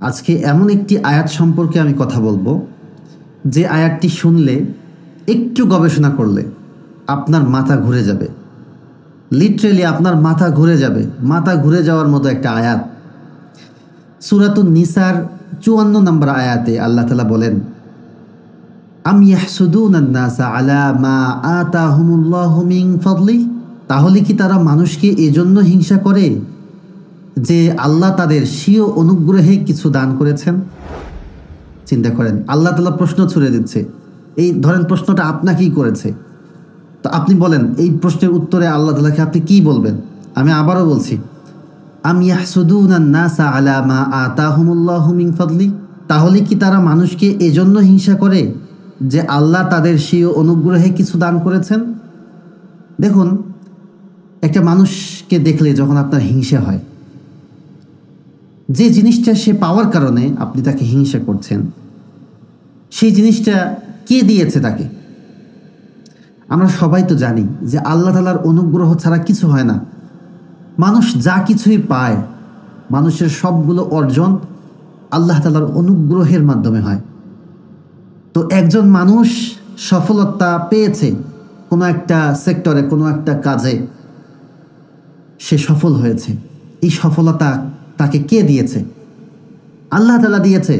আজকে এমন একটি আয়াত সম্পর্কে আমি কথা বলবো, যে আয়াতটি শুনলে একটু গবেষণা করলে আপনার মাথা ঘুরে যাবে। লিটারেলি আপনার মাথা ঘুরে যাবে, মাথা ঘুরে যাওয়ার মতো একটা আয়াত। সূরাতুন নিসার 54 নম্বর আয়াতে আল্লাহ তাআলা বলেন, আম ইয়াহসুদুনান নাসা আলা মা আতাহুমুল্লাহু মিন ফাদলি, তাহলে কি তারা মানুষকে এজন্য হিংসা করে যে আল্লাহ তাদের স্বীয় অনুগ্রহে কিছু দান করেছেন। চিন্তা করেন, আল্লাহ তাআলা প্রশ্ন ছুড়ে দিচ্ছে। এই ধরেন প্রশ্নটা আপনাকেই করেছে, তো আপনি বলেন এই প্রশ্নের উত্তরে আল্লাহ তাআলাকে আপনি কি বলবেন? আমি আবারও বলছি, আম ইয়াহসুদুনান নাসা আলা মা আতাহুমুল্লাহু মিন ফাদলি, তাহলে কি তারা মানুষকে এজন্য হিংসা করে যে আল্লাহ তাদের স্বীয় অনুগ্রহে কিছু দান করেছেন। দেখুন, একটা মানুষকে দেখলে যখন আপনার হিংসা হয়, যে জিনিসটা সে পাওয়ার কারণে আপনি তাকে হিংসা করছেন, সেই জিনিসটা কে দিয়েছে তাকে? আমরা সবাই তো জানি যে আল্লাহ তাআলার অনুগ্রহ ছাড়া কিছু হয় না। মানুষ যা কিছুই পায়, মানুষের সবগুলো অর্জন আল্লাহ তাআলার অনুগ্রহের মাধ্যমে হয়। তো একজন মানুষ সফলতা পেয়েছে কোনো একটা সেক্টরে, কোনো একটা কাজে সে সফল হয়েছে, এই সফলতা তাকে কে দিয়েছে? আল্লাহ তাআলা দিয়েছে।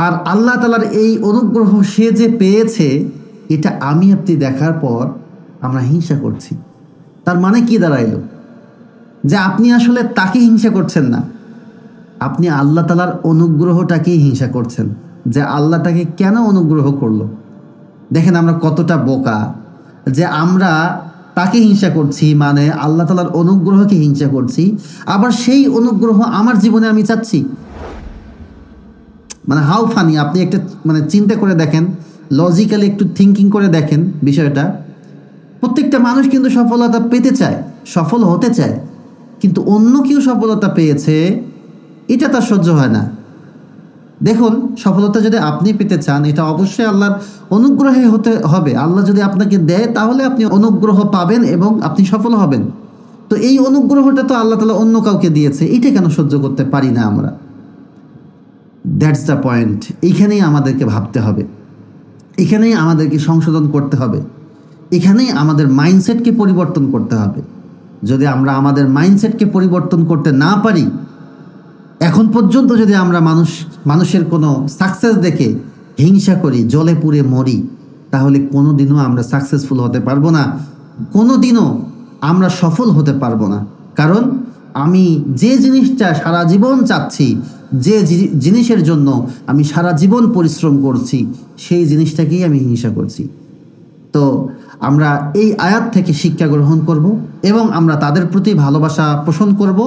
আর আল্লাহ তাআলার এই অনুগ্রহ সে যে পেয়েছে, এটা আমি আপনি দেখার পর আমরা হিংসা করছি। তার মানে কি দাঁড়াইলো? যে আপনি আসলে তাকে হিংসা করছেন না, আপনি আল্লাহ তাআলার অনুগ্রহটাকেই হিংসা করছেন, যে আল্লাহ তাকে কেন অনুগ্রহ করলো। দেখেন আমরা কতটা বোকা, যে আমরা তাকে হিংসা করছি, মানে আল্লাহ তাআলার অনুগ্রহকে হিংসা করছি, আবার সেই অনুগ্রহ আমার জীবনে আমি চাচ্ছি। মানে হাউ ফানি! আপনি একটা চিন্তা করে দেখেন, লজিক্যালি একটু থিঙ্কিং করে দেখেন বিষয়টা। প্রত্যেকটা মানুষ কিন্তু সফলতা পেতে চায়, সফল হতে চায়, কিন্তু অন্য কেউ সফলতা পেয়েছে এটা তার সহ্য হয় না। দেখুন, সফলতা যদি আপনি পেতে চান, এটা অবশ্যই আল্লাহর অনুগ্রহে হতে হবে। আল্লাহ যদি আপনাকে দেয় তাহলে আপনি অনুগ্রহ পাবেন এবং আপনি সফল হবেন। তো এই অনুগ্রহটা তো আল্লাহ তাআলা অন্য কাউকে দিয়েছে, এটা কেন সহ্য করতে পারি না আমরা? That's the point. এইখানেই আমাদেরকে ভাবতে হবে, এখানেই আমাদেরকে সংশোধন করতে হবে, এখানেই আমাদের মাইন্ডসেটকে পরিবর্তন করতে হবে। যদি আমরা আমাদের মাইন্ডসেটকে পরিবর্তন করতে না পারি, এখন পর্যন্ত যদি আমরা মানুষের কোনো সাকসেস দেখে হিংসা করি, জ্বলে পুড়ে মরি, তাহলে কোনোদিনও আমরা সাকসেসফুল হতে পারবো না, কোনোদিনও আমরা সফল হতে পারবো না। কারণ আমি যে জিনিসটা সারা জীবন চাচ্ছি, যে জিনিসের জন্য আমি সারা জীবন পরিশ্রম করছি, সেই জিনিসটাকেই আমি হিংসা করছি। তো আমরা এই আয়াত থেকে শিক্ষা গ্রহণ করব এবং আমরা তাদের প্রতি ভালোবাসা পোষণ করব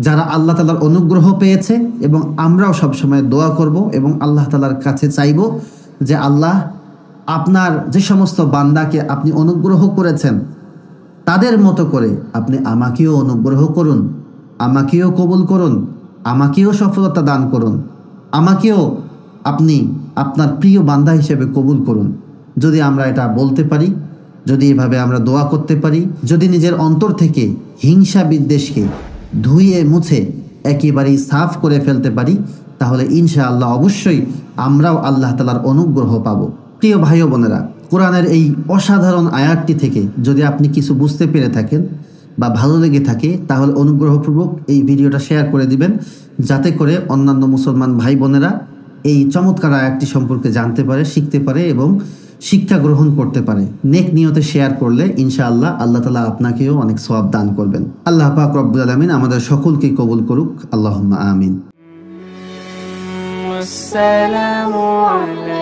যারা আল্লাহ তাআলার অনুগ্রহ পেয়েছে, এবং আমরাও সবসময় দোয়া করব এবং আল্লাহ তাআলার কাছে চাইব যে আল্লাহ, আপনার যে সমস্ত বান্দাকে আপনি অনুগ্রহ করেছেন তাদের মতো করে আপনি আমাকেও অনুগ্রহ করুন, আমাকেও কবুল করুন, আমাকেও সফলতা দান করুন, আমাকেও আপনি আপনার প্রিয় বান্দা হিসেবে কবুল করুন। যদি আমরা এটা বলতে পারি, যদি এভাবে আমরা দোয়া করতে পারি, যদি নিজের অন্তর থেকে হিংসা বিদ্বেষকে ধুয়ে মুছে একেবারেই সাফ করে ফেলতে পারি, তাহলে ইনশাআল্লাহ অবশ্যই আমরাও আল্লাহ তাআলার অনুগ্রহ পাব। প্রিয় ভাই ও বোনেরা, কোরআনের এই অসাধারণ আয়াতটি থেকে যদি আপনি কিছু বুঝতে পেরে থাকেন বা ভালো লেগে থাকে, তাহলে অনুগ্রহপূর্বক এই ভিডিওটা শেয়ার করে দিবেন, যাতে করে অন্যান্য মুসলমান ভাই বোনেরা এই চমৎকার আয়াতটি সম্পর্কে জানতে পারে, শিখতে পারে এবং শিক্ষা গ্রহণ করতে পারে। নেক নিয়তে শেয়ার করলে ইনশাআল্লাহ আল্লাহ তাআলা আপনাকেও অনেক সওয়াব দান করবেন। আল্লাহ পাক রব্বুল আলামিন আমাদের সকলকে কবুল করুক। আল্লাহুম্মা আমিন। আসসালামু আলাইকুম।